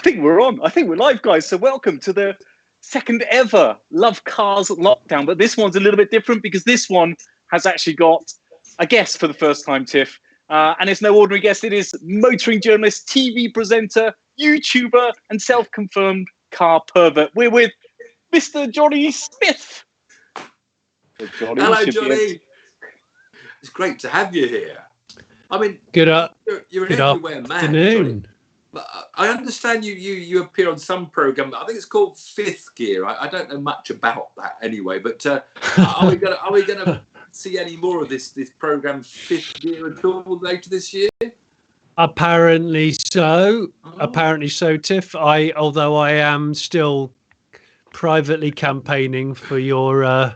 think we're on. I think we're live, guys. So welcome to the second ever Love Cars Lockdown. But this one's a little bit different because this one has actually got a guest for the first time, Tiff. And it's no ordinary guest. It is motoring journalist, TV presenter, YouTuber, and self-confirmed car pervert. We're with Mr. Jonny Smith. Hello, Jonny. It's great to have you here. I mean, you're an everywhere man. Afternoon. But I understand you appear on some program. I think it's called Fifth Gear. I don't know much about that anyway. But are we gonna see any more of this program Fifth Gear at all later this year? Apparently so. Oh. Apparently so, Tiff. Although I am still privately campaigning for your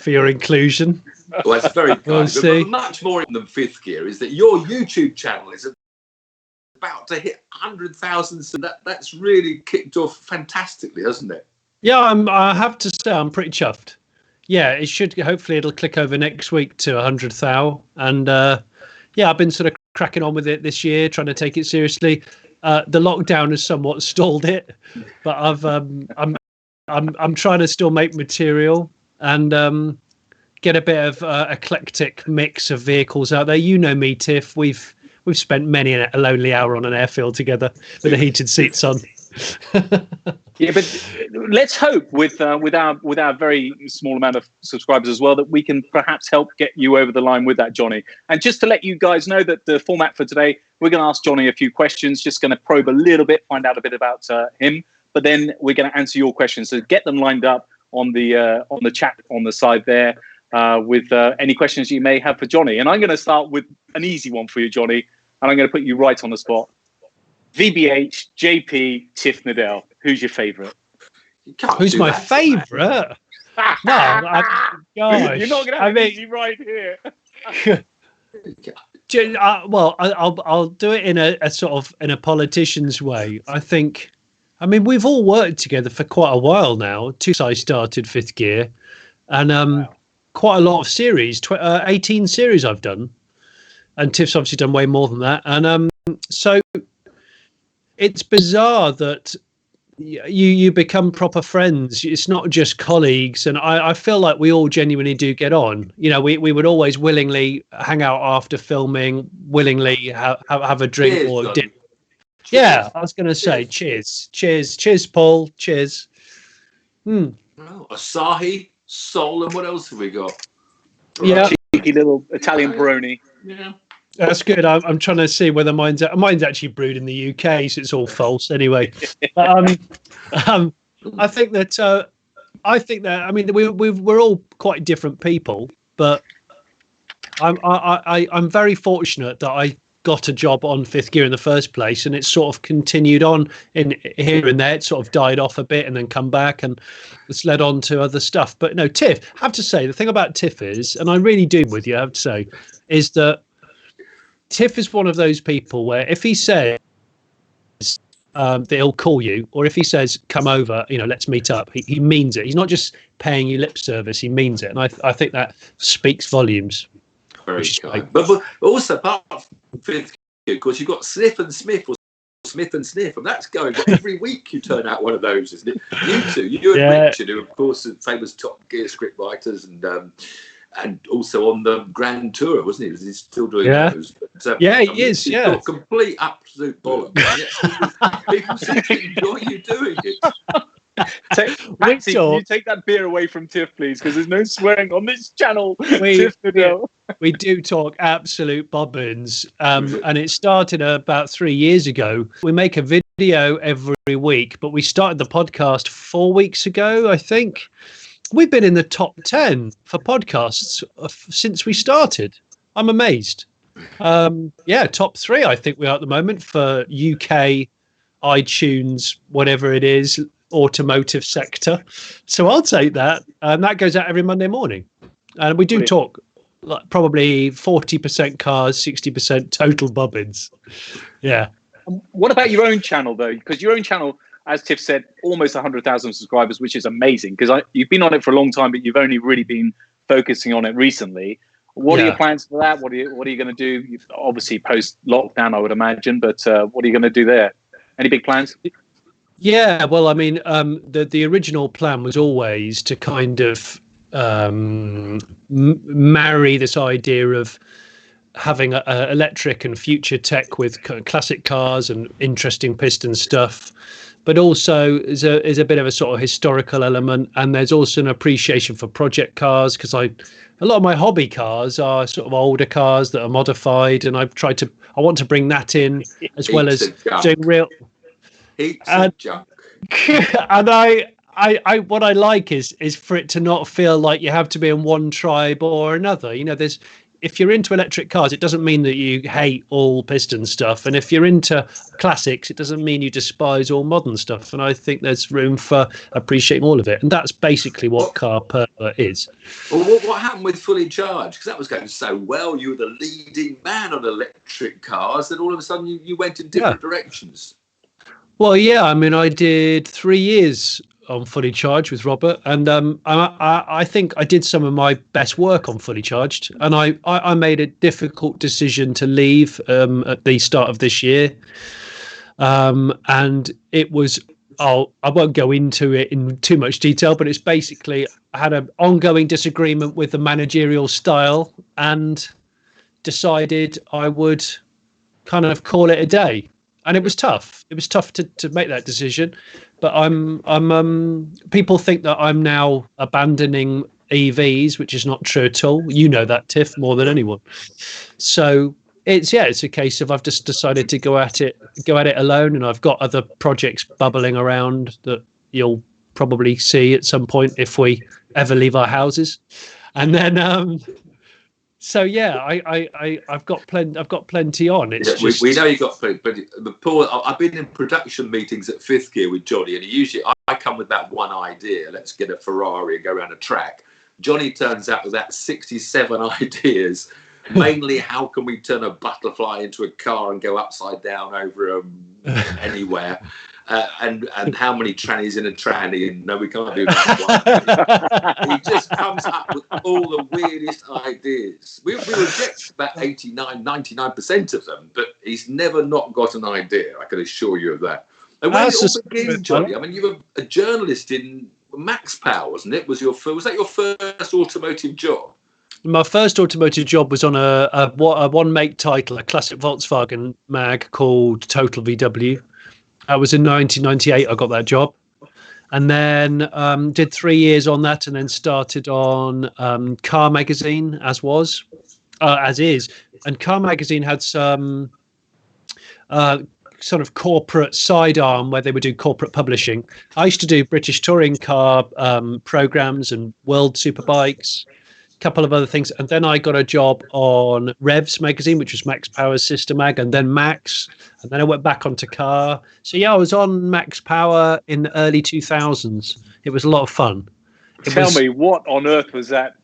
inclusion. Well, that's very kind. We'll see. But much more than Fifth Gear is that your YouTube channel is about to hit 100,000. So that's really kicked off fantastically, hasn't it? Yeah, I have to say I'm pretty chuffed. Yeah, it should. Hopefully, it'll click over next week to 100,000. And I've been sort of cracking on with it this year, trying to take it seriously. The lockdown has somewhat stalled it, but I'm trying to still make material and get a bit of eclectic mix of vehicles out there. You know me, Tiff. We've spent many a lonely hour on an airfield together with the heated seats on. Yeah, but let's hope with our very small amount of subscribers as well that we can perhaps help get you over the line with that, Jonny. And just to let you guys know that the format for today, we're going to ask Jonny a few questions, just going to probe a little bit, find out a bit about him, but then we're going to answer your questions. So get them lined up on the chat on the side there with any questions you may have for Jonny. And I'm going to start with an easy one for you, Jonny, and I'm going to put you right on the spot. VBH, JP, Tiff, Needell. Who's your favourite? Who's my favourite? No, gosh. You're not going to have easy right here. Well, I'll do it in a sort of in a politician's way. I mean, we've all worked together for quite a while now. Since I started Fifth Gear, and quite a lot of series, 18 series I've done, and Tiff's obviously done way more than that. And so it's bizarre that you become proper friends. It's not just colleagues, and I feel like we all genuinely do get on. You know, we would always willingly hang out after filming, willingly have a drink. Cheers, or dinner. Yeah, I was going to say cheers, Paul, cheers. Asahi, Sol, and what else have we got? Yeah, cheeky little Italian Peroni. Yeah. That's good. I'm trying to see whether mine's actually brewed in the UK, so it's all false anyway. I think that I mean we're all quite different people, but I'm very fortunate that I got a job on Fifth Gear in the first place, and it's sort of continued on in here and there. It sort of died off a bit and then come back, and it's led on to other stuff. But no, Tiff, I have to say the thing about Tiff is, and I really do with you, I have to say, is that Tiff is one of those people where if he says that he'll call you, or if he says come over, let's meet up, he means it. He's not just paying you lip service, he means it. And I think that speaks volumes. Very kind. But also apart from Fifth Gear, of course, you've got Sniff and Smith, or Smith and Sniff, and that's going every week. You turn out one of those, isn't it? You two, you and Richard, who of course are famous Top Gear script writers, and also on the Grand Tour, wasn't he? Was he still doing those? But, he is. He's got complete absolute bollocks. People seem to enjoy you doing it. Patsy, can you take that beer away from Tiff, please? Because there's no swearing on this channel. We do talk absolute bobbins, and it started about 3 years ago. We make a video every week, but we started the podcast 4 weeks ago, I think. We've been in the top 10 for podcasts since we started. I'm amazed. Top 3 I think we are at the moment for UK, iTunes, whatever it is, automotive sector. So I'll take that. And that goes out every Monday morning. And we do talk like probably 40% cars, 60% total bobbins. Yeah. What about your own channel, though? Because your own channel, as Tiff said, almost 100,000 subscribers, which is amazing because you've been on it for a long time, but you've only really been focusing on it recently. What are your plans for that? What are you going to do? Obviously, post lockdown, I would imagine, but what are you going to do there? Any big plans? Yeah, well, I mean, the original plan was always to kind of marry this idea of having a electric and future tech with classic cars and interesting piston stuff, but also is a bit of a sort of historical element, and there's also an appreciation for project cars, because a lot of my hobby cars are sort of older cars that are modified, and I want to bring that in as well as doing real heaps of junk. And I what I like is for it to not feel like you have to be in one tribe or another. You know, if you're into electric cars, it doesn't mean that you hate all piston stuff. And if you're into classics, it doesn't mean you despise all modern stuff. And I think there's room for appreciating all of it. And that's basically what Car Pervert is. Well, what happened with Fully Charged? Because that was going so well. You were the leading man on electric cars. Then all of a sudden you went in different directions. Well, yeah, I mean, I did 3 years on Fully Charged with Robert, and I think I did some of my best work on Fully Charged, and I made a difficult decision to leave at the start of this year, and it was I won't go into it in too much detail, but it's basically I had an ongoing disagreement with the managerial style and decided I would kind of call it a day. And it was tough. It was tough to make that decision, but people think that I'm now abandoning EVs, which is not true at all. You know that, Tiff, more than anyone. So it's a case of I've just decided to go at it alone, and I've got other projects bubbling around that you'll probably see at some point if we ever leave our houses, and then. So yeah, I've got plenty on. It's we know you got plenty, but Paul, I've been in production meetings at Fifth Gear with Jonny, and usually I come with that one idea: let's get a Ferrari and go around a track. Jonny turns out with that 67 ideas, mainly how can we turn a butterfly into a car and go upside down over anywhere. And how many trannies in a tranny? And no, we can't do that. He just comes up with all the weirdest ideas. We reject about 99% of them, but he's never not got an idea. I can assure you of that. And when it all began, Jonny, I mean, you were a journalist in Max Power, wasn't it? Was that your first automotive job? My first automotive job was on a one-make title, a classic Volkswagen mag called Total VW. That was in 1998. I got that job, and then did 3 years on that, and then started on Car Magazine as is. And Car Magazine had some sort of corporate sidearm where they would do corporate publishing. I used to do British touring car programs and World Superbikes, a couple of other things, and then I got a job on Revs magazine, which was Max Power's sister mag, and then Max, and then I went back onto Car. So yeah, I was on Max Power in the early 2000s. It was a lot of fun. Tell me, what on earth was that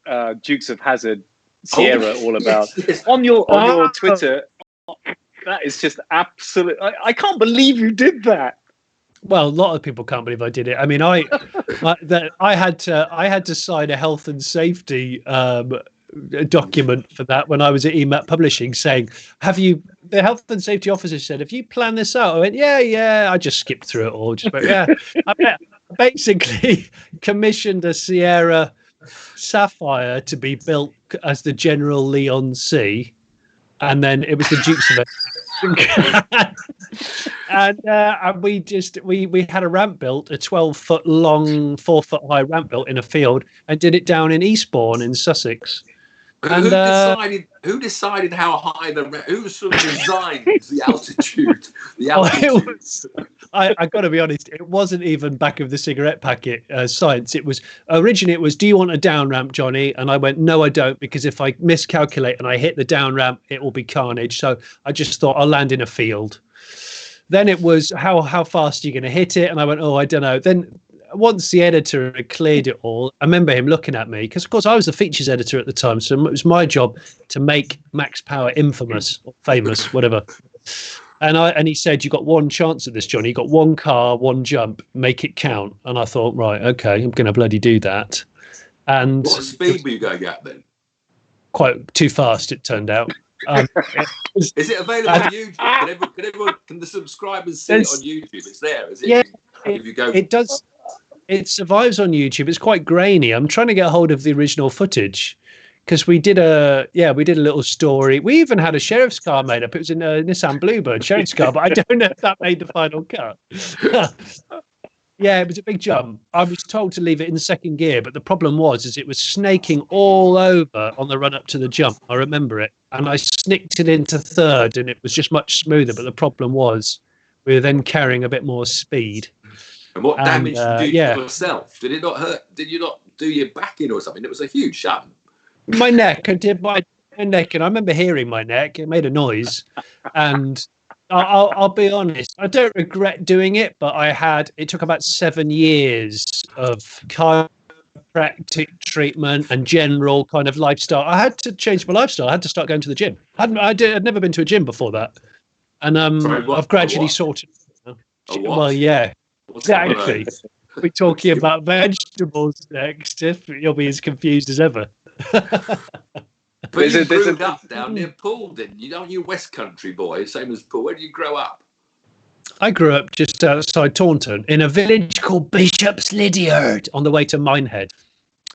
Dukes of Hazzard Sierra all about? Yes. On your Twitter, that is just absolute. I can't believe you did that. Well, a lot of people can't believe I did it. I mean, I had to sign a health and safety document for that when I was at EMAT Publishing, saying, the health and safety officer said, have you planned this out? I went, yeah. I just skipped through it all. Just went, yeah. I basically commissioned a Sierra Sapphire to be built as the General Leon C, and then it was the Dukes of it. And we had a ramp built, a 12-foot long, 4-foot high ramp built in a field, and did it down in Eastbourne in Sussex. And who decided how high who sort of designed the altitude? I got to be honest, it wasn't even back of the cigarette packet science. It was originally do you want a down ramp, Jonny? And I went, no, I don't, because if I miscalculate and I hit the down ramp, it will be carnage. So I just thought I'll land in a field. Then it was how fast are you going to hit it? And I went, I don't know. Then once the editor had cleared it all, I remember him looking at me, because of course I was the features editor at the time, so it was my job to make Max Power infamous or famous, whatever. And he said, you got one chance at this, Jonny. You got one car, one jump, make it count. And I thought, right, okay, I'm going to bloody do that. And what speed were you going at then? Quite too fast, it turned out. Is it available on YouTube? Can the subscribers see it on YouTube? It's there, is it? Yeah. if you go. It does. It survives on YouTube. It's quite grainy. I'm trying to get hold of the original footage because we did a little story. We even had a sheriff's car made up. It was in a Nissan Bluebird sheriff's car, but I don't know if that made the final cut. Yeah, it was a big jump. I was told to leave it in second gear, but the problem was it was snaking all over on the run up to the jump. I remember it, and I snicked it into third, and it was just much smoother. But the problem was we were then carrying a bit more speed. And what damage did you do to yourself? Did it not hurt? Did you not do your back in or something? It was a huge shot. My neck. I did my neck, and I remember hearing my neck. It made a noise, and I'll be honest. I don't regret doing it, but it took about 7 years of chiropractic treatment and general kind of lifestyle. I had to change my lifestyle. I had to start going to the gym. I'd never been to a gym before that, and I've gradually sorted. Well, yeah. Exactly. We're talking about vegetables next. If you'll be as confused as ever. But you grew up down near Paul, didn't you? Aren't you a West Country boy, same as Paul? Where did you grow up? I grew up just outside Taunton in a village called Bishop's Lydiard on the way to Minehead.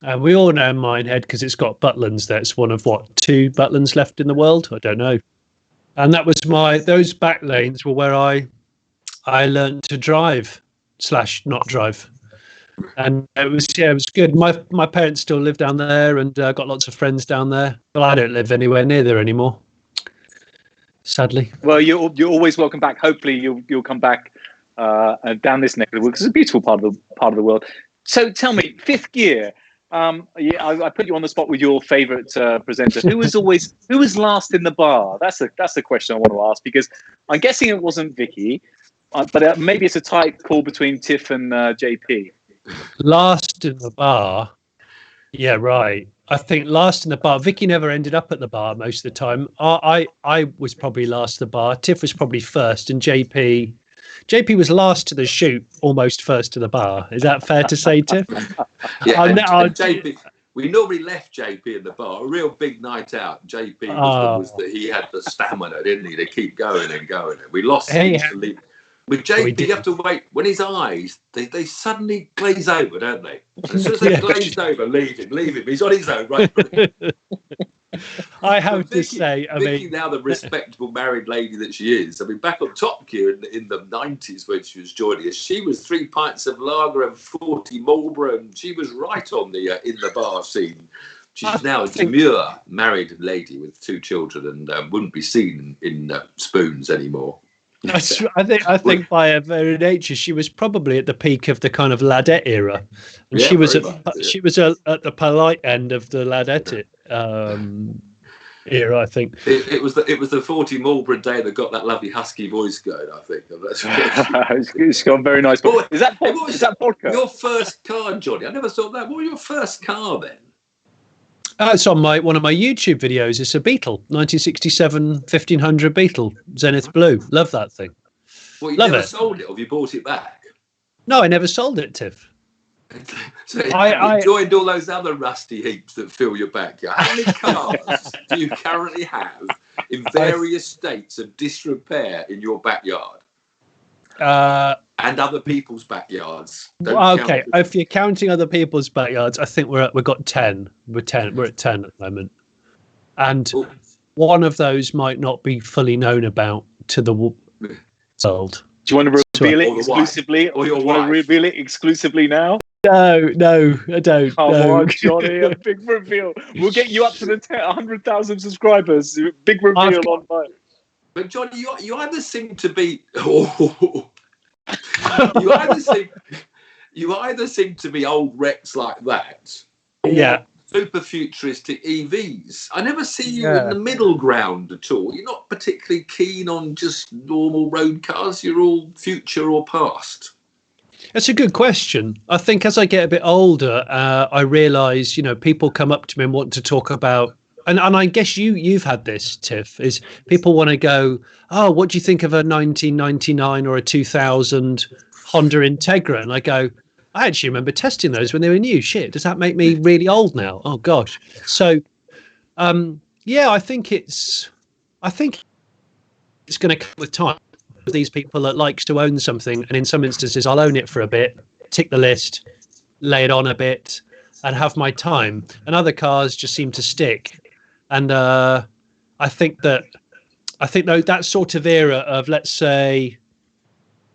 And we all know Minehead because it's got Butlins there. It's one of, 2 Butlins left in the world? I don't know. And that was those back lanes were where I learned to drive / not drive. And it was good. My parents still live down there, and got lots of friends down there. But I don't live anywhere near there anymore, sadly. Well, you're always welcome back. Hopefully, you'll come back down this neck of the woods. It's a beautiful part of the world. So tell me, fifth gear. I put you on the spot with your favourite presenter. Who was last in the bar? That's the question I want to ask, because I'm guessing it wasn't Vicky, but maybe it's a tight call between Tiff and JP. Last in the bar. Yeah, right. I think last in the bar. Vicky never ended up at the bar most of the time. I was probably last to the bar. Tiff was probably first, and JP was last to the shoot, almost first to the bar. Is that fair to say, Tiff? Yeah, and JP. We normally left JP in the bar. A real big night out. JP was that he had the stamina, didn't he, to keep going and going. We lost him to leave. With JP, you have to wait. When his eyes, they suddenly glaze over, don't they? As soon as they glazed over, leave him. He's on his own, right? I have to say, Vicky, now the respectable married lady that she is. I mean, back on Top Gear in the 90s when she was joining us, she was 3 pints of lager and 40 Marlboro, and she was right on the in the bar scene. She's now a demure married lady with 2 children and wouldn't be seen in spoons anymore. I think by her very nature, she was probably at the peak of the kind of ladette era, and she was at the polite end of the ladette era. I think it was the 40 Marlboro day that got that lovely husky voice going. I think it's got very nice. Is that vodka? Your first car, Jonny? I never saw that. What was your first car then? It's on one of my YouTube videos. It's a Beetle, 1967 1500 Beetle, Zenith Blue. Love that thing. Well, you never sold it, or have you bought it back? No, I never sold it, Tiff. So I joined all those other rusty heaps that fill your backyard. How many cars do you currently have in various states of disrepair in your backyard? And other people's backyards. Okay, if you're counting other people's backyards, I think we've got 10. We're at 10 at the moment, and one of those might not be fully known about to the world. Do you want to reveal it exclusively, or do you want to reveal it exclusively now? No, I don't. Come on, Jonny, a big reveal. We'll get you up to the 100,000 subscribers. Big reveal online. But Jonny, you either seem to be. You either seem to be old wrecks like that, or super futuristic EVs. I never see you in the middle ground at all. You're not particularly keen on just normal road cars. You're all future or past. That's a good question. I think as I get a bit older, I realise, people come up to me and want to talk about. And I guess you've had this, Tiff, is people want to go, oh, what do you think of a 1999 or a 2000 Honda Integra? And I go, I actually remember testing those when they were new. Shit, does that make me really old now? Oh, gosh. So, I think it's going to come with time. these people that likes to own something, and in some instances I'll own it for a bit, tick the list, lay it on a bit, and have my time. And other cars just seem to stick. And I think though that sort of era of, let's say,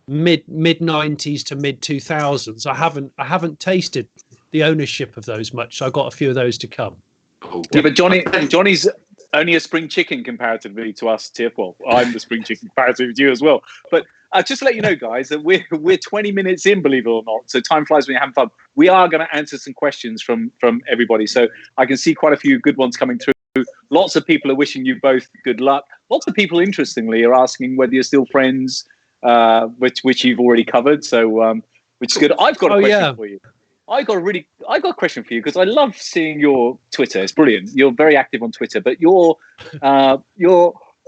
mid 90s to mid 2000s, I haven't tasted the ownership of those much. So I've got a few of those to come. Yeah, but Johnny's only a spring chicken comparatively to us, Tiff. Well, I'm the spring chicken comparatively to you as well. But just to let you know, guys, that we're 20 minutes in, believe it or not. So time flies when you're having fun. We are going to answer some questions from everybody. So I can see quite a few good ones coming through. Lots of people are wishing you both good luck. Lots of people, interestingly, are asking whether you're still friends, which you've already covered. So which is good. I've got a question for you. I got a question for you, because I love seeing your Twitter. It's brilliant. You're very active on Twitter, but your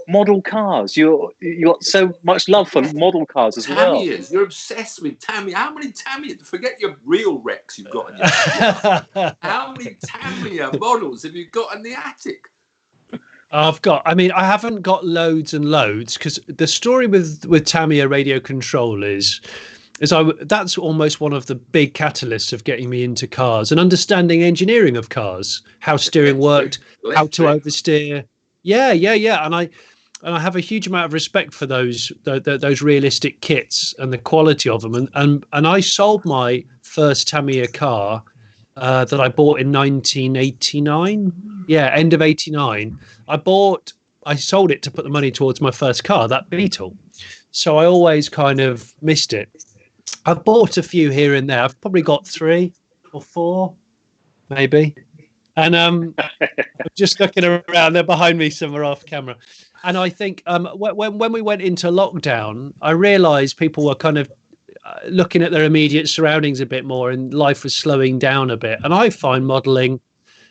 model cars. You got so much love for model cars as well. Tamiya's. You're obsessed with Tamiya. How many Tamiya? Forget your real wrecks you've got in your attic. How many Tamiya models have you got in the attic? I haven't got loads and loads, because the story with Tamiya radio control is that's almost one of the big catalysts of getting me into cars and understanding engineering of cars, how steering worked, how to oversteer. Yeah. And I have a huge amount of respect for those realistic kits and the quality of them. And I sold my first Tamiya car that I bought in 1989. Yeah, end of 89. I sold it to put the money towards my first car, that Beetle. So I always kind of missed it. I've bought a few here and there. I've probably got 3 or 4, maybe. And I'm just looking around. They're behind me somewhere off camera. And I think when we went into lockdown, I realised people were kind of looking at their immediate surroundings a bit more, and life was slowing down a bit. And I find modelling,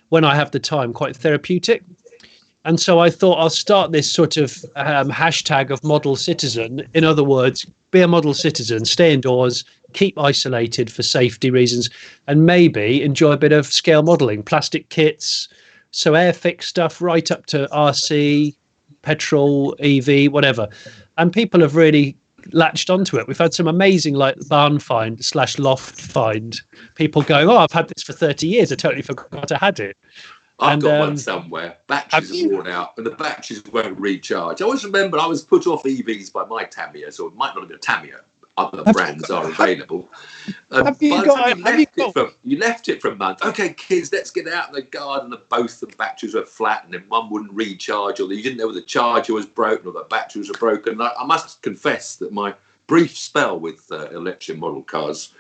when I have the time, quite therapeutic. And so I thought I'll start this sort of hashtag of model citizen. In other words, be a model citizen, stay indoors, keep isolated for safety reasons, and maybe enjoy a bit of scale modelling, plastic kits, so Airfix stuff right up to RC, petrol, EV, whatever. And people have really latched onto it. We've had some amazing, like, barn find / loft find, people going, I've had this for 30 years. I totally forgot I had it. I've got one somewhere. Batteries are worn out, and the batteries won't recharge. I always remember I was put off EVs by my Tamiya, so it might not have been a Tamiya. Other brands are available. You left it for a month. Okay, kids, let's get out in the garden. And both the batteries were flat, and then one wouldn't recharge, or you didn't know whether the charger was broken or the batteries were broken. I must confess that my brief spell with electric model cars.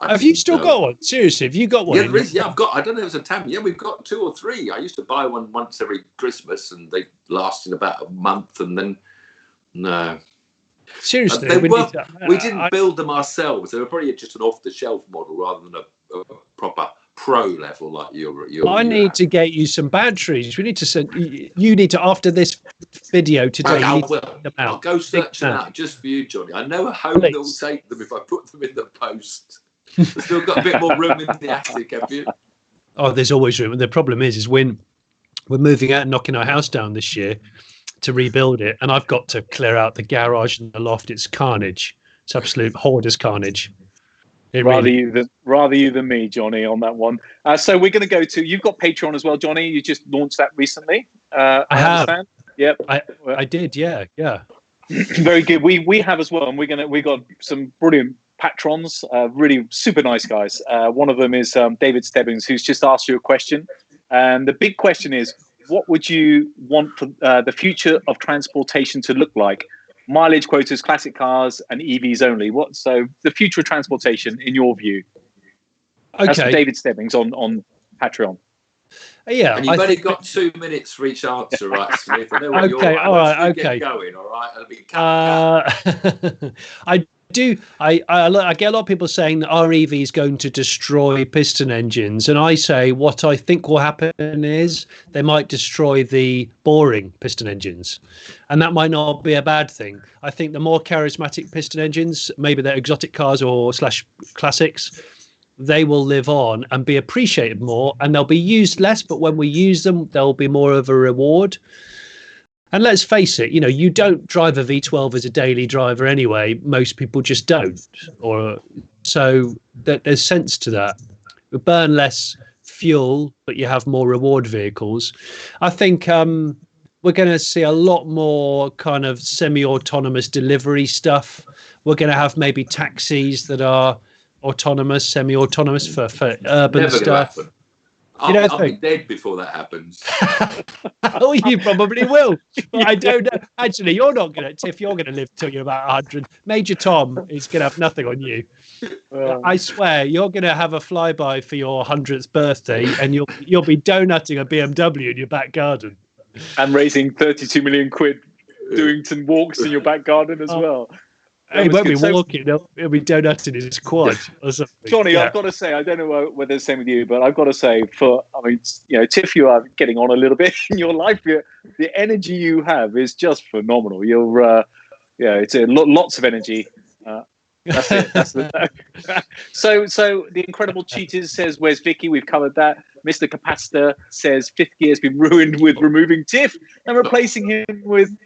Have you still got one? Seriously, have you got one? Yeah, there is. Yeah, I've got. I don't know if it's a Tamiya. Yeah, we've got 2 or 3. I used to buy one once every Christmas, and they lasted about a month, and then no. Seriously, we didn't build them ourselves. They were probably just an off-the-shelf model rather than a proper pro level like your. I need to get you some batteries. We need to send. You need to, after this video today. I'll go search them out just for you, Johnny. I know a home that will take them if I put them in the post. We've still got a bit more room in the attic, have you? Oh, there's always room. And the problem is when we're moving out and knocking our house down this year to rebuild it, and I've got to clear out the garage and the loft. It's carnage. It's absolute hoarder's carnage. Rather you than me, Johnny, on that one. So we're going to go to. You've got Patreon as well, Johnny. You just launched that recently. I have. Understand. Yep, I did. Yeah. Very good. We have as well, and we got some brilliant patrons, really super nice guys. One of them is David Stebbings, who's just asked you a question, and the big question is, what would you want for the future of transportation to look like? Mileage quotas, classic cars, and EVs only. So the future of transportation, in your view? Okay. That's David Stebbings on Patreon. Yeah, and you've only got 2 minutes for each answer, right, Smith? I know what okay, all right, okay. Get going, all right. It'll be I get a lot of people saying that our EV is going to destroy piston engines, and I say what I think will happen is they might destroy the boring piston engines, and that might not be a bad thing. I think the more charismatic piston engines, maybe they're exotic cars or / classics, they will live on and be appreciated more, and they'll be used less, but when we use them, there'll be more of a reward. And let's face it, you don't drive a V12 as a daily driver anyway. Most people just don't. So there's sense to that. We burn less fuel, but you have more reward vehicles. I think we're going to see a lot more kind of semi-autonomous delivery stuff. We're going to have maybe taxis that are autonomous, semi-autonomous for urban Never stuff. Happen. I'll be dead before that happens. Oh, you probably will. I don't know. Actually, you're not going to, Tiff, you're going to live till you're about 100. Major Tom is going to have nothing on you. I swear, you're going to have a flyby for your 100th birthday, and you'll be donutting a BMW in your back garden. And raising 32 million quid doing some walks in your back garden as well. He won't be walking, he'll be donutting in his quad or something. Johnny, I've got to say, I don't know whether it's the same with you, but I've got to say, Tiff, you are getting on a little bit in your life. The energy you have is just phenomenal. You're, it's lots of energy. That's it. That's so the Incredible Cheaters says, "Where's Vicky?" We've covered that. Mr. Capacitor says, "Fifth gear has been ruined with removing Tiff and replacing him with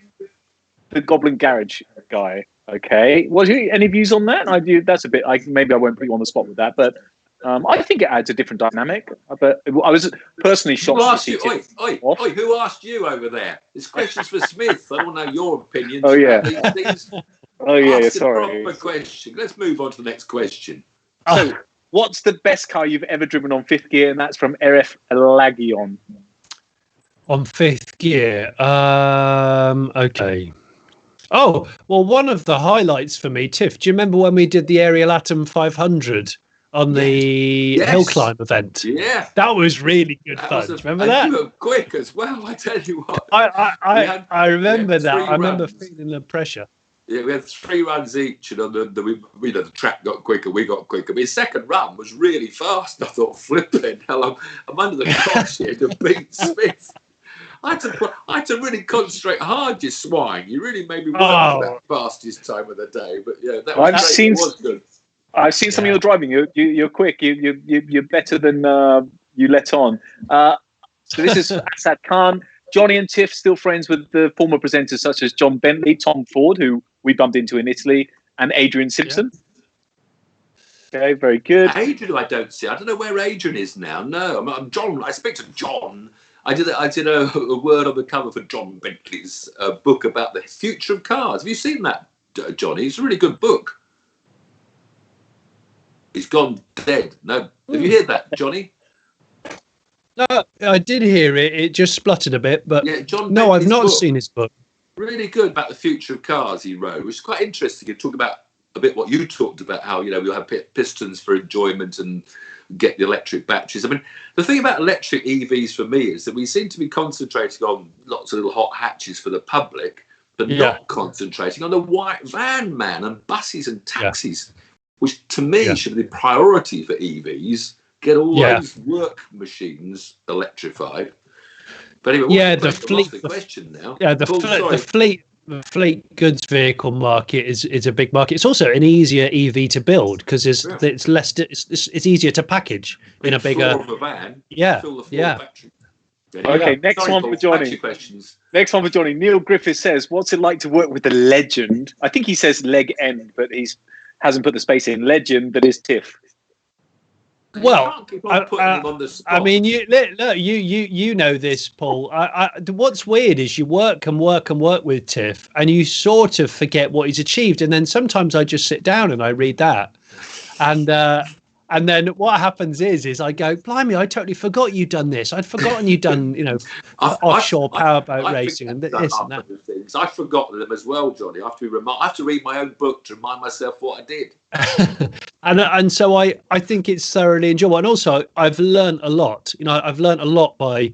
the Goblin Garage guy." Okay. Any views on that? That's a bit. Maybe I won't put you on the spot with that, but I think it adds a different dynamic. But I was personally shocked. Who asked you? Who asked you over there? This question's for Smith. I don't know your opinion. Oh yeah. These things. Oh yeah. Sorry. Proper question. Let's move on to the next question. So, what's the best car you've ever driven on fifth gear? And that's from RF Lagion. On fifth gear. Okay. Oh, well, one of the highlights for me, Tiff, do you remember when we did the Ariel Atom 500 on the hill climb event? Yeah. That was really good fun. Do you remember that? You were quick as well, I tell you what. I remember that. I remember feeling the pressure. Yeah, we had 3 runs each, and the track got quicker, we got quicker. My second run was really fast. I thought, flipping hell, I'm under the cosh here to beat Smith. I had to really concentrate hard, you swine. You really made me work for that fastest time of the day. But yeah, that was good. I've seen some of your driving. You're quick. You're better than you let on. So this is Asad Khan. Jonny and Tiff still friends with the former presenters such as John Bentley, Tom Ford, who we bumped into in Italy, and Adrian Simpson. Yeah. Okay, very good. Adrian, I don't see. I don't know where Adrian is now. No, I'm John. I speak to John. I did a word on the cover for John Bentley's book about the future of cars. Have you seen that, Johnny? It's a really good book. He's gone dead. No, have you heard that, Johnny? No, I did hear it. It just spluttered a bit, but yeah, I've not seen his book. Really good about the future of cars he wrote, which is quite interesting. You talk about a bit what you talked about, how we'll have pistons for enjoyment and get the electric batteries. I mean, the thing about electric EVs for me is that we seem to be concentrating on lots of little hot hatches for the public, but not concentrating on the white van man and buses and taxis, which to me should be the priority for EVs. Get all those work machines electrified. But anyway, the fleet goods vehicle market is a big market. It's also an easier EV to build because it's less. It's easier to package in a bigger floor of a van. Okay, next one for Johnny. Next one for Johnny. Neil Griffith says, "What's it like to work with the legend?" I think he says leg end, but hasn't put the space in. Legend that is Tiff. Well, I mean, you know this, Paul. What's weird is you work with Tiff, and you sort of forget what he's achieved, and then sometimes I just sit down and I read that, and then what happens is I go, blimey, I totally forgot you'd done this. I'd forgotten you'd done, offshore powerboat racing and this and that. Things. I've forgotten them as well, Johnny. I have to read my own book to remind myself what I did. and so I think it's thoroughly enjoyable. And also, I've learned a lot. I've learned a lot by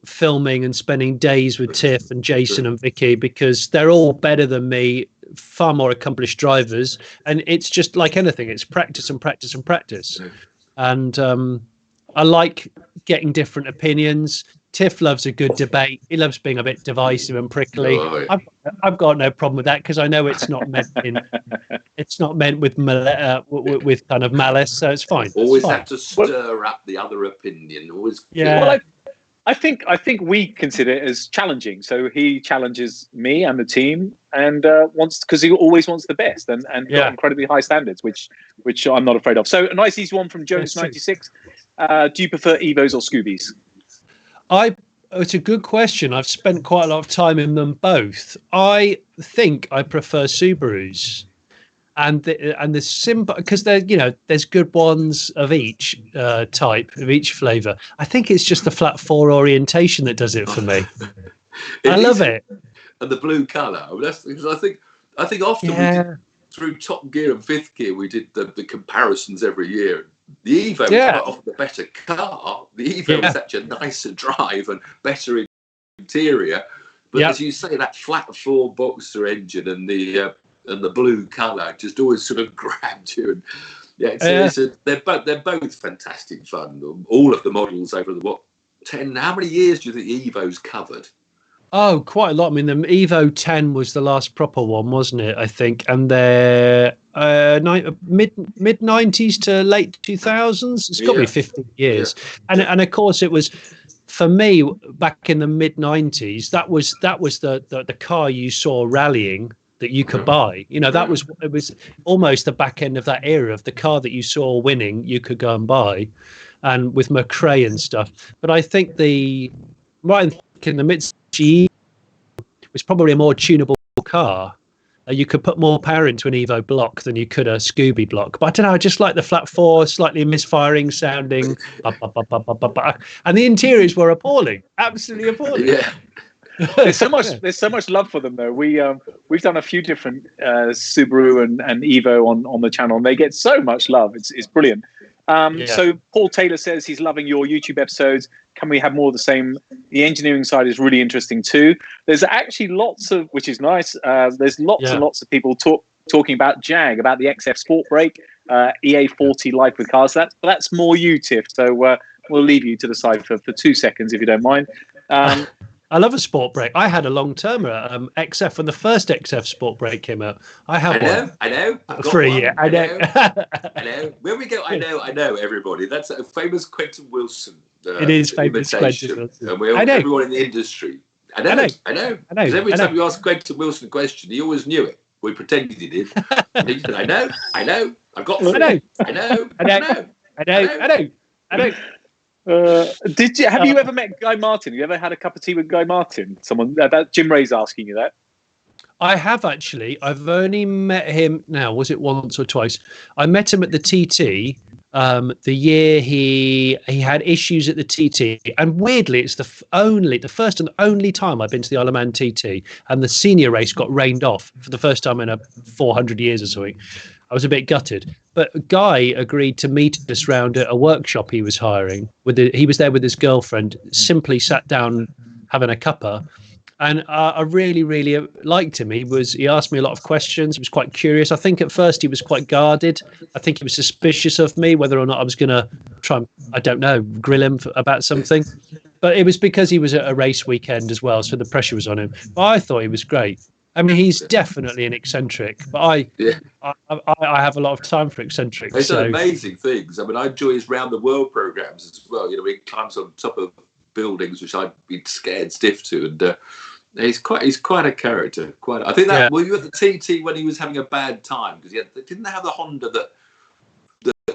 filming and spending days with Tiff and Jason and Vicky, because they're all better than me, far more accomplished drivers, and it's just like anything, it's practice and practice and practice. And I like getting different opinions. Tiff loves a good debate. He loves being a bit divisive and prickly. I've got no problem with that because I know it's not meant with kind of malice, so it's fine. Always have to stir up the other opinion. Always. Yeah. I think we consider it as challenging. So he challenges me and the team, and because he always wants the best, and got incredibly high standards, which I'm not afraid of. So a nice easy one from Jonas96. Do you prefer Evos or Scoobies? It's a good question. I've spent quite a lot of time in them both. I think I prefer Subarus. And the simple, because there's good ones of each type, of each flavour. I think it's just the flat 4 orientation that does it for me. I love it. And the blue colour. I mean, that's because I think often we did, through Top Gear and Fifth Gear, we did the comparisons every year. The Evo was quite often the better car. The Evo was such a nicer drive and better interior. But as you say, that flat 4 Boxster engine and the blue colour just always sort of grabbed you. And they're both fantastic fun. All of the models over the 10. How many years do you think Evo's covered? Oh, quite a lot. I mean, the Evo 10 was the last proper one, wasn't it? I think, and they're mid 90s to late 2000s. It's got to be 15 years. Yeah. And of course, it was. For me, back in the mid 90s, that was the car you saw rallying that you could buy. It was almost the back end of that era of the car that you saw winning, you could go and buy, and with McRae and stuff. But I think the Mitsubishi was probably a more tunable car. You could put more power into an Evo block than you could a Scooby block. But I don't know, I just like the flat 4, slightly misfiring sounding. And the interiors were appalling, absolutely appalling. Yeah. There's so much love for them though. We've done a few different Subaru and Evo on the channel, and they get so much love. It's brilliant. So Paul Taylor says he's loving your YouTube episodes. Can we have more of the same? The engineering side is really interesting too. There's actually lots of, which is nice. There's lots and lots of people talking about Jag, about the XF Sport Brake, EA40 Life with Cars. That's more you, Tiff. So we'll leave you to the side for 2 seconds if you don't mind. I love a sport brake. I had a long-termer XF when the first XF sport brake came out. I know. For a year. I know. Where we go, I know, everybody. That's a famous Quentin Wilson it is famous Quentin Wilson. And everyone in the industry. I know. Because every time you ask Quentin Wilson a question, he always knew it. We pretended he did. And he said, I know. I've got four. I know. Have you ever met Guy Martin? You ever had a cup of tea with Guy Martin? Someone that Jim Ray's asking you that. I have actually. I've only met him now. Was it once or twice? I met him at the TT. The year he had issues at the TT, and weirdly, it's the first and only time I've been to the Isle of Man TT, and the senior race got rained off for the first time in 400 years or something. I was a bit gutted, but Guy agreed to meet us round at a workshop he was hiring. He was there with his girlfriend, simply sat down having a cuppa. And I really, really liked him. He asked me a lot of questions. He was quite curious. I think at first he was quite guarded. I think he was suspicious of me, whether or not I was going to try and, I don't know, grill him about something. But it was because he was at a race weekend as well, so the pressure was on him. But I thought he was great. I mean, he's definitely an eccentric, but I have a lot of time for eccentrics. He's done amazing things. I mean, I enjoy his round the world programs as well. You know, he climbs on top of buildings, which I'd be scared stiff to, and he's quite a character. I think that were you at the TT when he was having a bad time because didn't they have the Honda that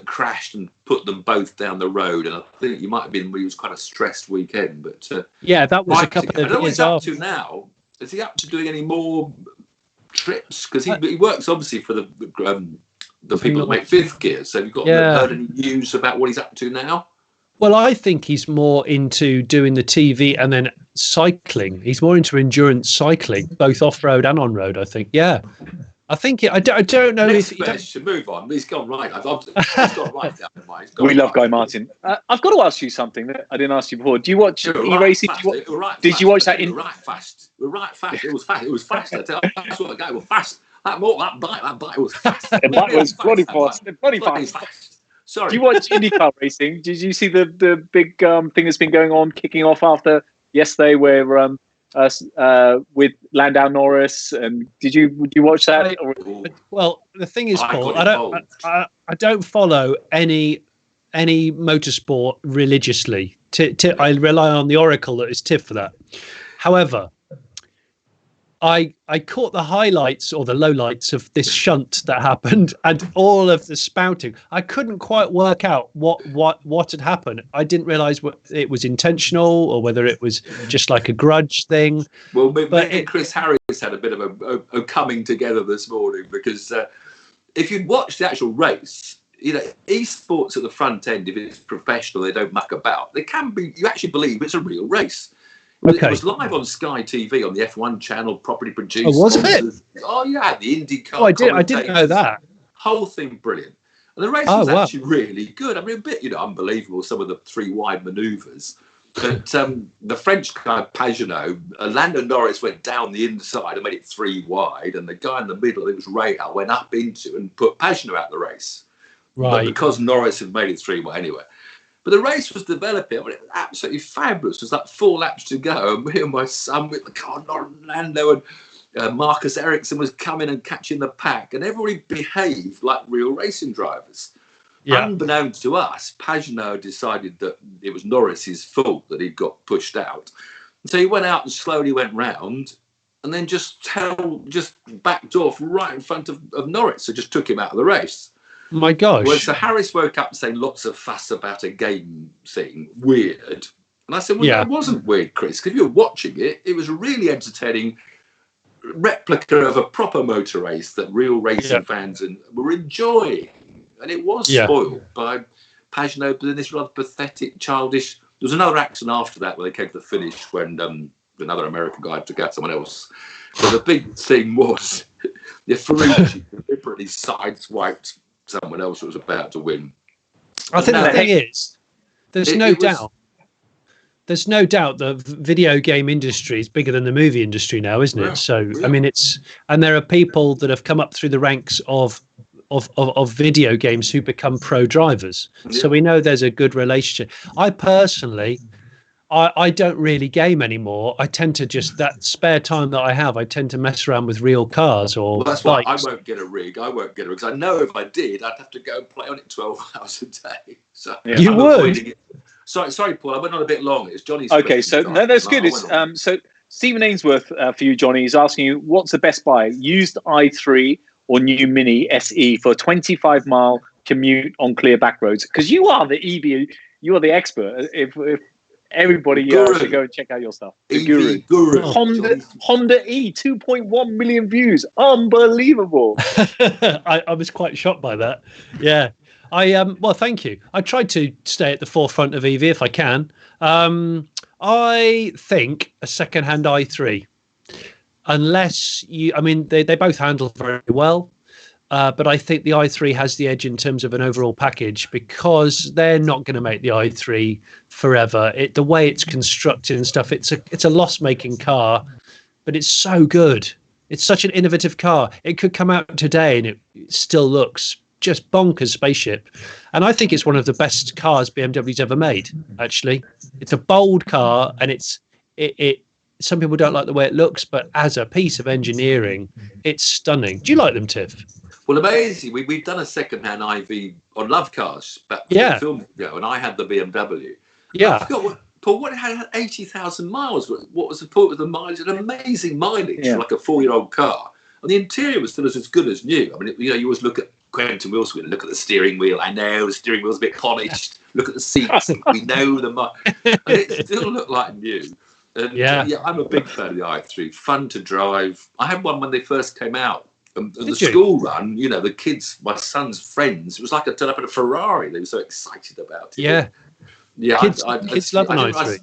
crashed and put them both down the road, and I think you might have been when he was quite a stressed weekend. But that was a couple of years. I don't know what he's up to now. Is he up to doing any more trips? Because he works obviously for the people that make fifth gear. So have you got heard any news about what he's up to now? Well, I think he's more into doing the TV and then cycling. He's more into endurance cycling, both off-road and on-road, I think. Yeah. I think I don't know Next question, move on. He's gone right. He's gone right down the mind. We love Guy Martin. I've got to ask you something that I didn't ask you before. Do you watch e-racing? Did you watch that? We're right fast. It was fast. It was fast. That's what the guy was fast. That bike was fast. The bike was bloody fast. Sorry. Do you watch IndyCar racing? Did you see the big thing that's been going on, kicking off after yesterday, where with Landau Norris? And did you watch that? Well, the thing is, Paul, I don't follow any any motorsport religiously. I rely on the oracle that is Tiff for that. However, I caught the highlights or the lowlights of this shunt that happened and all of the spouting. I couldn't quite work out what had happened. I didn't realise it was intentional or whether it was just like a grudge thing. Well, Chris Harris had a bit of a coming together this morning, because if you'd watched the actual race, eSports at the front end, if it's professional, they don't muck about. They can be. You actually believe it's a real race. It was live on Sky TV on the F1 channel, properly produced. Oh, was it? Oh, yeah, the IndyCar. Oh, I didn't know that. Whole thing brilliant. And the race was actually really good. I mean, a bit, unbelievable, some of the three wide manoeuvres. But the French guy, Peugeot, Lando Norris went down the inside and made it three wide. And the guy in the middle, it was Renault, went up into and put Peugeot out the race. Right. But because Norris had made it three wide anyway. But the race was developing. I mean, it was absolutely fabulous. It was like 4 laps to go. And me and my son with the car, Lando and Marcus Ericsson was coming and catching the pack. And everybody behaved like real racing drivers. Yeah. Unbeknownst to us, Peugeot decided that it was Norris's fault that he'd got pushed out. And so he went out and slowly went round and then just backed off right in front of Norris. So just took him out of the race. My gosh. Well, so Harris woke up saying lots of fuss about a game thing. Weird. And I said, well, It wasn't weird, Chris, because if you were watching it, it was a really entertaining replica of a proper motor race that real racing fans were enjoying. And it was spoiled by Peugeot doing this rather pathetic, childish... There was another accident after that where they came to the finish when another American guy took out someone else. But the big thing was the Ferrucci deliberately sideswiped someone else who was about to win. I think the thing is, there's no doubt the video game industry is bigger than the movie industry now, isn't it? So, I mean, and there are people that have come up through the ranks of video games who become pro drivers. Yeah. So we know there's a good relationship. I personally, I don't really game anymore. I tend to that spare time that I have, I tend to mess around with real cars or that's bikes. Why I won't get a rig. Because I know if I did, I'd have to go and play on it 12 hours a day. So you would. Sorry, Paul. I went on a bit long. It's Jonny's. Okay, so no, that's good. So Stephen Ainsworth for you, Jonny, is asking you, what's the best buy? Used i3 or new Mini SE for a 25-mile commute on clear back roads? Because you are the EV, you are the expert. If everybody should go and check out your stuff. The guru. Honda E, 2.1 million views. Unbelievable. I was quite shocked by that. Yeah. Well, thank you. I tried to stay at the forefront of EV if I can. I think a second-hand i3. Unless they both handle very well. But I think the i3 has the edge in terms of an overall package because they're not going to make the i3 forever. The way it's constructed and stuff, it's a loss-making car, but it's so good. It's such an innovative car. It could come out today and it still looks just bonkers spaceship. And I think it's one of the best cars BMW's ever made, actually. It's a bold car and it some people don't like the way it looks, but as a piece of engineering, it's stunning. Do you like them, Tiff? Well, amazing. We've done a second-hand IV on Love Cars back a film ago, and I had the BMW. Yeah. I forgot Paul, it had 80,000 miles. What was the point with the mileage? An amazing mileage for like a 4-year-old car. And the interior was still as good as new. I mean, you always look at Quentin Wilson, look at the steering wheel. I know the steering wheel's a bit polished. Look at the seats. We know and it still looked like new. And I'm a big fan of the i3. Fun to drive. I had one when they first came out. And the school run, the kids, my son's friends, it was like I turned up in a Ferrari. They were so excited about it. Yeah. Yeah. Kids love an i3.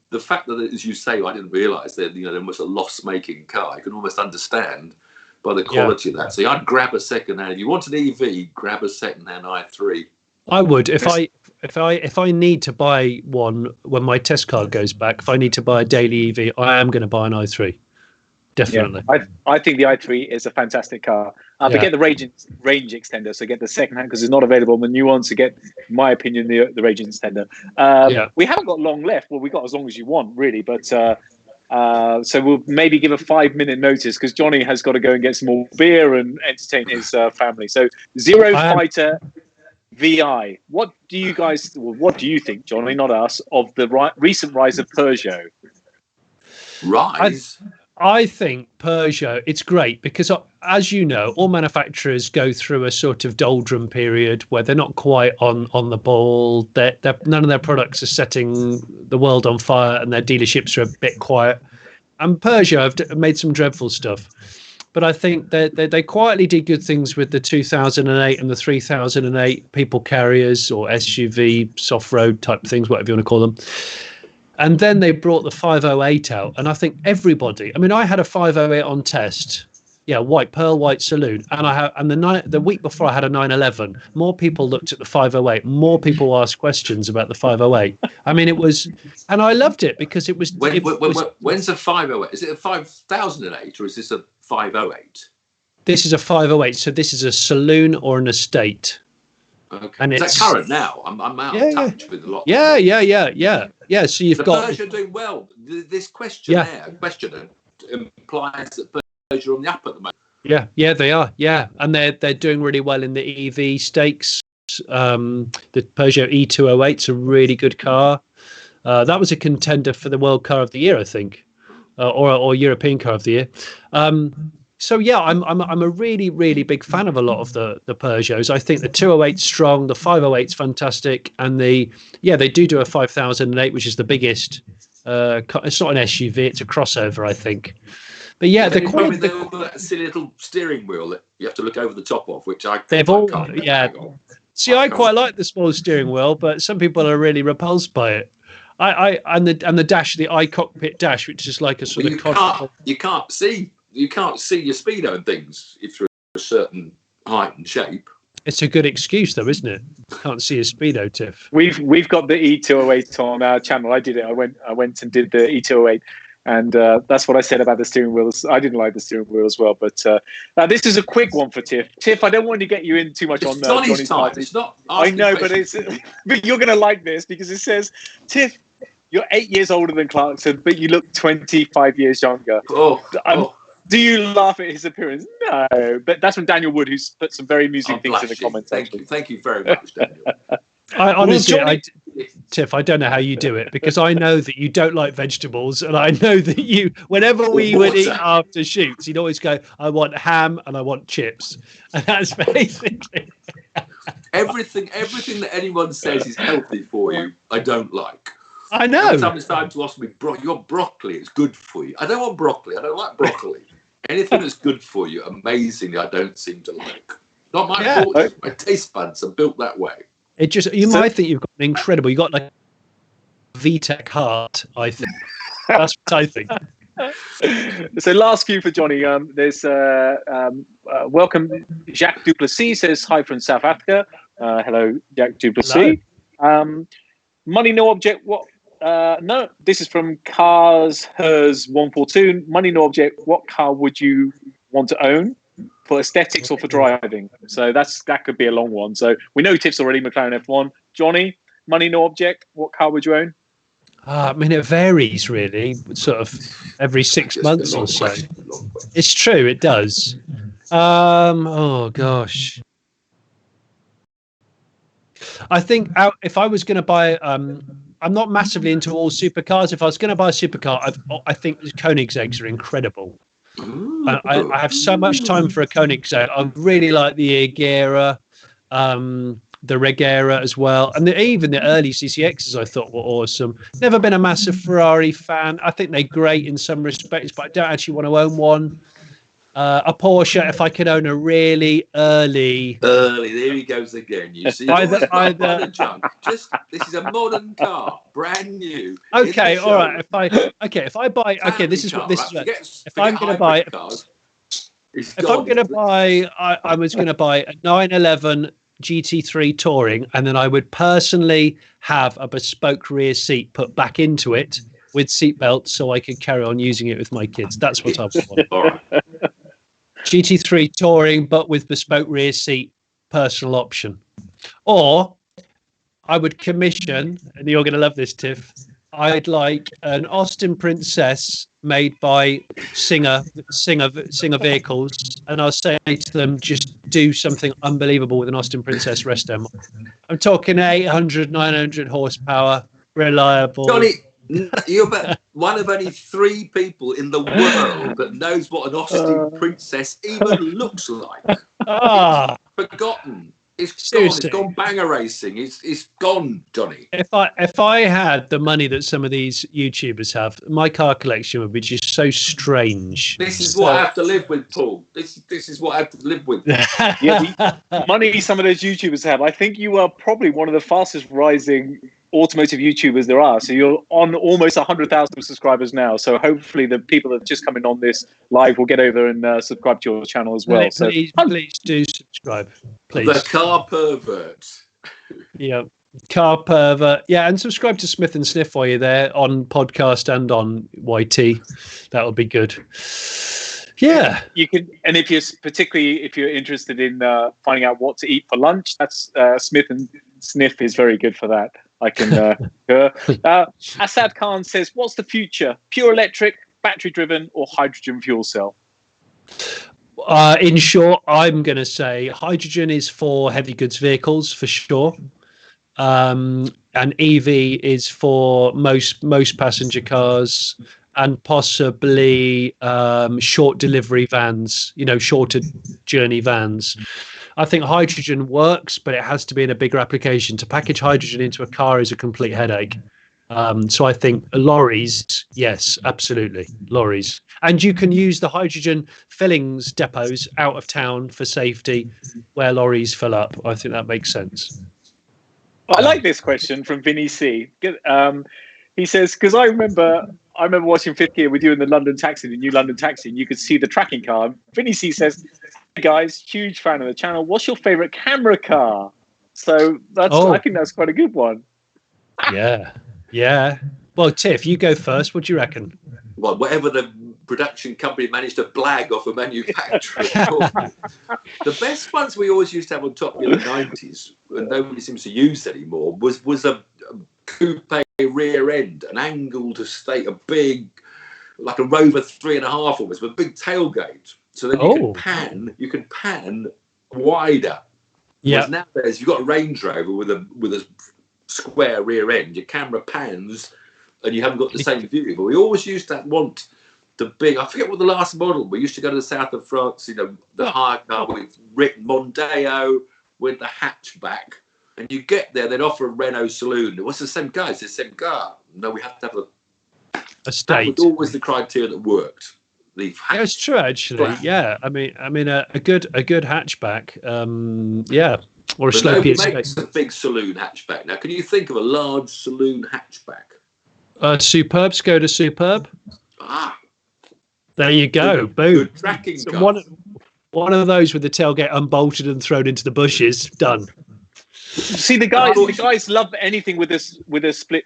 The fact that, as you say, I didn't realise that, they're almost a loss-making car. You can almost understand by the quality of that. So I'd grab a second-hand. If you want an EV, grab a second-hand i3. I would if I need to buy one when my test car goes back. If I need to buy a daily EV, I am going to buy an i3. Definitely. Yeah, I think the i3 is a fantastic car. But get the range extender, so get the second hand because it's not available on the new one. So get, in my opinion, the range extender. We haven't got long left. Well, we got as long as you want, really. But so we'll maybe give a 5-minute notice because Jonny has got to go and get some more beer and entertain his family. So Zero Fighter VI. What do you think, Jonny, not us, of the recent rise of Peugeot? Rise? I think Peugeot, it's great because, as you know, all manufacturers go through a sort of doldrum period where they're not quite on the ball. None of their products are setting the world on fire, and their dealerships are a bit quiet. And Peugeot have made some dreadful stuff. But I think they quietly did good things with the 2008 and the 3008 people carriers or SUV, soft road type things, whatever you want to call them. And then they brought the 508 out. And I think everybody, I mean, I had a 508 on test. Yeah, white pearl, white saloon. And the week before I had a 911. More people looked at the 508. More people asked questions about the 508. I mean, it was, and I loved it because it was. When's a 508? Is it a 5008 or is this a 508? This is a 508. So this is a saloon or an estate. Okay. And is that current now? I'm out of touch with a lot. Yeah. So you've got Peugeot doing well. This questionnaire implies that Peugeot are on the up at the moment. Yeah, they are. Yeah, and they're doing really well in the EV stakes. The Peugeot E208's a really good car. That was a contender for the World Car of the Year, I think, or European Car of the Year. So yeah, I'm a really, really big fan of a lot of the Peugeots. I think the 208's strong, the 508's fantastic, and they do a 5008, which is the biggest. It's not an SUV, it's a crossover, I think. But yeah, they've got that silly little steering wheel that you have to look over the top of, which I See, I quite like the small steering wheel, but some people are really repulsed by it. And the dash, the iCockpit dash, which is like a sort of you can't see your speedo and things if you're a certain height and shape. It's a good excuse, though, isn't it? Can't see a speedo, Tiff. We've got the E208 on our channel. I did it. I went and did the E208, and that's what I said about the steering wheels. I didn't like the steering wheel as well. But now this is a quick one for Tiff. Tiff, I don't want to get you in too much on Johnny's time. It's not. I know, but you're going to like this because it says, Tiff, you're 8 years older than Clarkson, but you look 25 years younger. Do you laugh at his appearance? No, but that's from Daniel Wood, who's put some very amusing things in the comments. Thank you very much, Daniel. Tiff, I don't know how you do it because I know that you don't like vegetables, and I know that whenever we would eat after shoots, you'd always go, "I want ham and I want chips," and that's basically everything that anyone says is healthy for you. I don't like. I know. Every time it's time to ask me, you want broccoli? It's good for you. I don't want broccoli. I don't like broccoli. Anything that's good for you, amazingly, I don't seem to like. Not my fault. My taste buds are built that way. You might think you've got an incredible. You got like a VTEC heart. I think that's what I think. So last few for Jonny. There's welcome. Jacques Duplessis says hi from South Africa. Hello, Jacques Duplessis. Money no object. What? No, this is from Cars Hers 142. Money no object. What car would you want to own for aesthetics or for driving? So that could be a long one. So we know Tiff's already McLaren F1. Jonny, money no object. What car would you own? I mean, it varies really, sort of every 6 months or so. It's true, it does. Oh gosh. I think if I was going to buy, I'm not massively into all supercars. If I was going to buy a supercar, I think Koenigsegg's are incredible. I have so much time for a Koenigsegg. I really like the Agera, the Regera as well, and even the early CCXs I thought were awesome. Never been a massive Ferrari fan. I think they're great in some respects, but I don't actually want to own one. A Porsche, if I could own a really early. There he goes again. You see, either junk. This is a modern car, brand new. Okay, all right. If I buy, this is what. If I'm going to buy, I was going to buy a 911 GT3 Touring, and then I would personally have a bespoke rear seat put back into it with seat belts, so I could carry on using it with my kids. That's what I would want. All right. GT3 Touring, but with bespoke rear seat, personal option. Or I would commission, and you're going to love this, Tiff, I'd like an Austin Princess made by Singer Vehicles, and I'll say to them, just do something unbelievable with an Austin Princess resto. I'm talking 800, 900 horsepower, reliable. Jonny, you're one of only 3 people in the world that knows what an Austin Princess even looks like. Forgotten. It's gone. It's gone banger racing. It's gone, Jonny. If I had the money that some of these YouTubers have, my car collection would be just so strange. This is what I have to live with, Paul. This is what I have to live with. The money some of those YouTubers have. I think you are probably one of the fastest rising automotive YouTubers there are. So you're on almost 100,000 subscribers now. So hopefully the people that have just come in on this live will get over and subscribe to your channel as well. Please do subscribe. Please. The car pervert. Yeah. Car pervert. Yeah, and subscribe to Smith and Sniff while you're there on podcast and on YT. That would be good. Yeah. You can, and if you're interested in finding out what to eat for lunch, that's Smith and Sniff is very good for that. I can. Assad Khan says, "What's the future? Pure electric, battery driven, or hydrogen fuel cell?" In short, I'm going to say hydrogen is for heavy goods vehicles for sure, and EV is for most passenger cars and possibly short delivery vans. Shorter journey vans. I think hydrogen works, but it has to be in a bigger application. To package hydrogen into a car is a complete headache. So I think lorries, yes, absolutely, lorries. And you can use the hydrogen fillings depots out of town for safety where lorries fill up. I think that makes sense. I like this question from Vinny C. He says, because I remember watching Fifth Gear with you in the London Taxi, the new London Taxi, and you could see the tracking car. Vinny C says, "Hey guys, huge fan of the channel. What's your favourite camera car?" So I think that's quite a good one. Yeah. Well, Tiff, you go first. What do you reckon? Well, whatever the production company managed to blag off a manufacturer. The best ones we always used to have on Top Gear in the 90s, and nobody seems to use anymore, was a coupe rear end, an angled estate, a big, like a Rover 3.5 almost, with a big tailgate. So then you can pan wider. Yeah. Nowadays, you've got a Range Rover with a square rear end. Your camera pans, and you haven't got the same view. But we always used to want the big. I forget what the last model. We used to go to the south of France. The hire car with written Mondeo with the hatchback. And you get there, they'd offer a Renault saloon. What's the same guy? It's the same car. No, we have to have a state. That was always the criteria that worked. It's true, actually. Yeah, I mean, a good hatchback. Yeah, or a slow piece. Makes a big saloon hatchback. Now, can you think of a large saloon hatchback? Superb, Skoda Superb. There you go. Boom. Good tracking car. One of those with the tailgate unbolted and thrown into the bushes. Done. See, the guys love anything with a split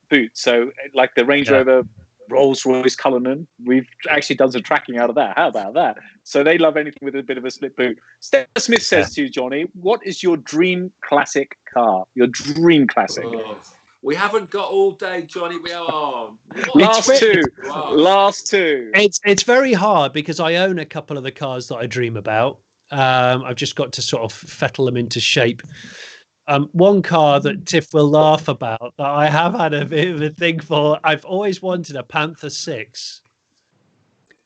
boot. So, like the Range Rover Rolls-Royce Cullinan, we've actually done some tracking out of that. How about that? So they love anything with a bit of a split boot. Steph Smith says to you, Jonny, what is your dream classic car? Your dream classic? We haven't got all day, Jonny. We are last two. It's very hard because I own a couple of the cars that I dream about. I've just got to sort of fettle them into shape. One car that Tiff will laugh about that I have had a bit of a thing for. I've always wanted a Panther 6,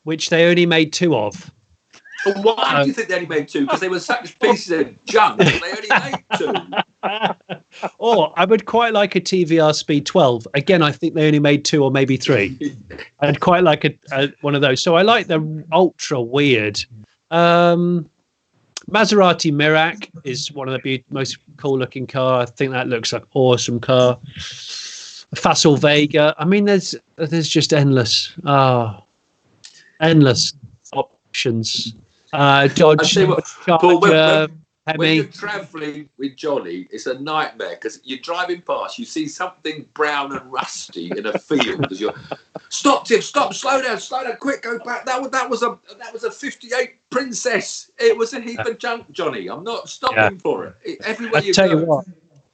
which they only made 2 of. Why do you think they only made 2? Because they were such pieces of junk. They only made 2. Or I would quite like a TVR Speed 12. Again, I think they only made 2 or maybe 3. I'd quite like one of those. So I like the ultra weird. Maserati Mirac is one of the most cool-looking car. I think that looks like an awesome car. Facel Vega. I mean, there's just endless options. Dodge, Charger, when you're travelling with Jonny, it's a nightmare because you're driving past, you see something brown and rusty in a field. As you're stop, Tiff, stop, slow down, quick, go back. That was a 58 Princess. It was a heap of junk, Jonny. I'm not stopping for it. Everywhere you go.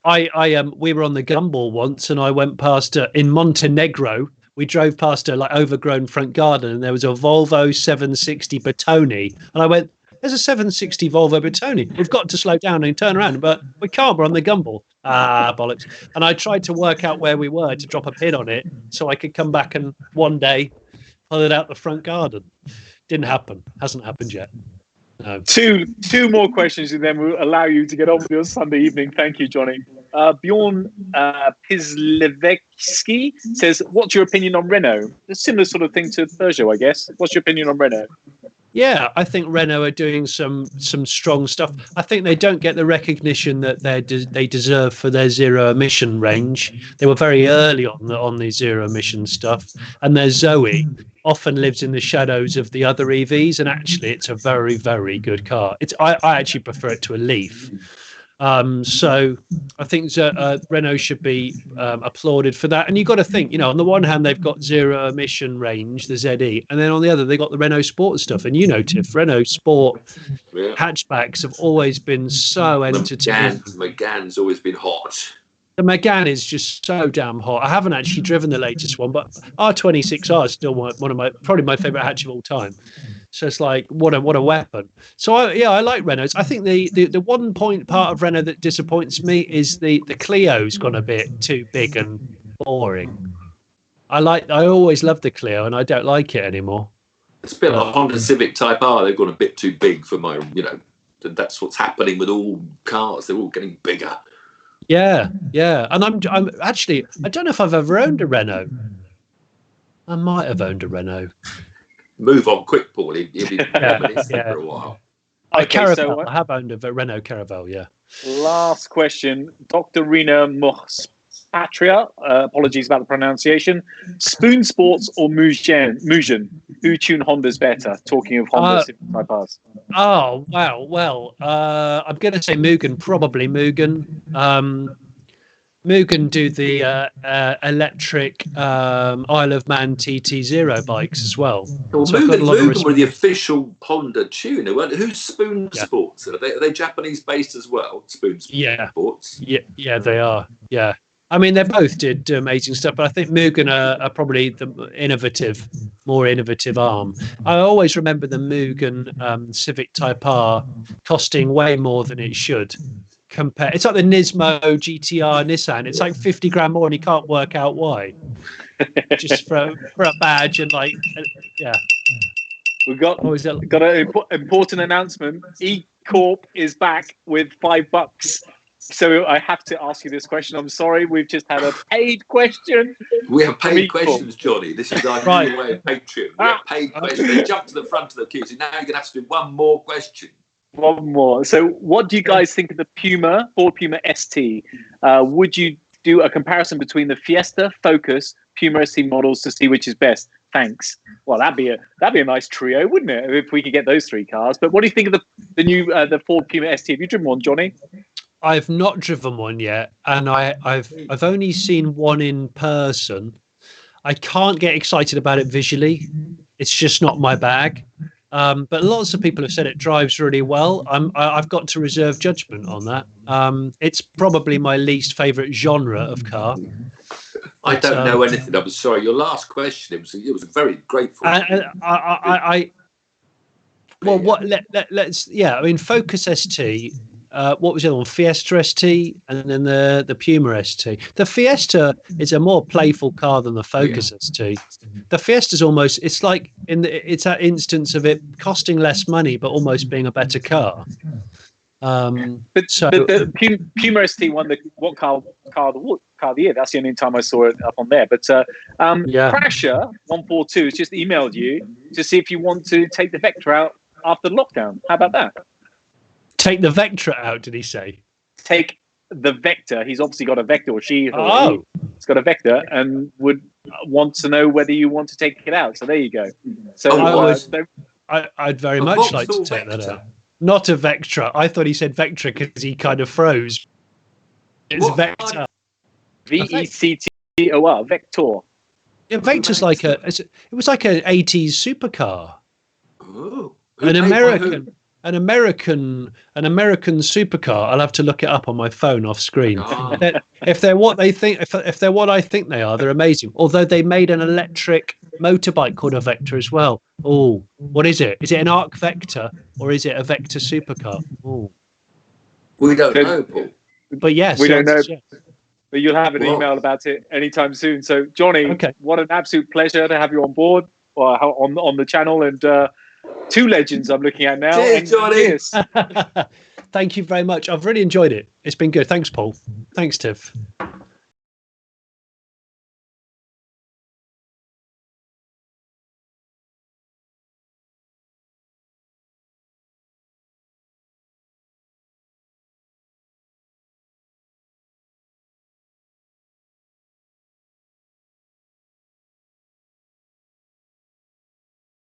we were on the gumball once, and I went past in Montenegro. We drove past a like overgrown front garden, and there was a Volvo 760 Bertoni, and I went, "There's a 760 Volvo Bertoni. We've got to slow down and turn around, but we can't. We're on the gumball." Ah, bollocks! And I tried to work out where we were to drop a pin on it, so I could come back and one day pull it out the front garden. Didn't happen. Hasn't happened yet. No. Two more questions, and then we'll allow you to get on with your Sunday evening. Thank you, Jonny. Bjorn Pislevetsky says, "What's your opinion on Renault?" A similar sort of thing to Peugeot, I guess. What's your opinion on Renault? Yeah, I think Renault are doing some strong stuff. I think they don't get the recognition that they deserve for their zero emission range. They were very early on the zero emission stuff, and their Zoe often lives in the shadows of the other EVs. And actually, it's a very, very good car. I actually prefer it to a Leaf. So I think Renault should be applauded for that. And you've got to think, on the one hand, they've got zero emission range, the ZE, and then on the other, they got the Renault Sport stuff. And Tiff, Renault Sport hatchbacks have always been so entertaining. Megane's always been hot. The Megane is just so damn hot. I haven't actually driven the latest one, but R26R is still one of probably my favourite hatch of all time. So it's like, what a weapon. So I like Renaults. I think the one part of Renault that disappoints me is the Clio's gone a bit too big and boring. I always loved the Clio, and I don't like it anymore. It's a bit like Honda Civic Type R. They've gone a bit too big for my, that's what's happening with all cars. They're all getting bigger. Yeah. And I'm actually, I don't know if I've ever owned a Renault. I might have owned a Renault. Move on quick, Paul. You've been for a while. Caravel. I have owned a Renault Caravel, yeah. Last question. Dr. Rena Mospatria, apologies about the pronunciation. Spoon Sports or Mugen? Who tune Hondas better? Talking of Honda Type R's. Oh, wow. Well, I'm going to say Mugen, probably Mugen. Mugen do the electric Isle of Man TT0 bikes as well. Well, so Mugen were the official Honda tuner, weren't they? Who's Spoon Sports? Are they Japanese based as well? Spoon Sports. Yeah, they are. Yeah. I mean, they both did amazing stuff, but I think Mugen are probably the more innovative arm. I always remember the Mugen Civic Type R costing way more than it should. It's like the Nismo GTR Nissan. It's like 50 grand more, and you can't work out why. Just for a badge and yeah. We've got an important announcement. E-Corp is back with $5. So I have to ask you this question. I'm sorry, we've just had a paid question. We have paid questions, Jonny. This is our new way of Patreon. We have paid questions. They jumped to the front of the queue. So now you're going to have to do one more question. One more. So what do you guys think of the Ford Puma ST? Would you do a comparison between the Fiesta, Focus, Puma ST models to see which is best? Thanks. Well, that'd be a nice trio, wouldn't it? If we could get those three cars. But what do you think of the new the Ford Puma ST? Have you driven one, Jonny? I've not driven one yet, and I've only seen one in person. I can't get excited about it visually. It's just not my bag. But lots of people have said it drives really well. I've got to reserve judgment on that. It's probably my least favourite genre of car. I don't know anything. I'm sorry. Your last question, it was very grateful. Focus ST. What was the other one? Fiesta ST, and then the Puma ST. The Fiesta is a more playful car than the Focus ST. The Fiesta's almost, it's like it's that instance of it costing less money but almost being a better car. But the Puma ST won the what car of the year? That's the only time I saw it up on there. But Crasher 142 has just emailed you to see if you want to take the Vectra out after the lockdown. How about that? Take the Vectra out, did he say? Take the Vector. He's obviously got a Vector, or she. Or he's got a Vector, and would want to know whether you want to take it out. So there you go. So I'd very much like to take that out. Not a Vectra. I thought he said Vectra because he kind of froze. It's Vector. Vector. Vector. Yeah, Vector's it was like an 80s supercar. Oh. An American. an American supercar. I'll have to look it up on my phone off screen. Oh. If they're what they think, if they're what I think they are, they're amazing. Although they made an electric motorbike called a Vector as well. Oh, what is it? Is it an Arc Vector or is it a Vector supercar? Oh, we don't know, Paul. But yes, we don't know. Yes. But you'll have an email about it anytime soon. So, Jonny, what an absolute pleasure to have you on board on the channel, and 2 legends I'm looking at now. Cheers, Jonny. Thank you very much. I've really enjoyed it. It's been good. Thanks, Paul. Thanks, Tiff.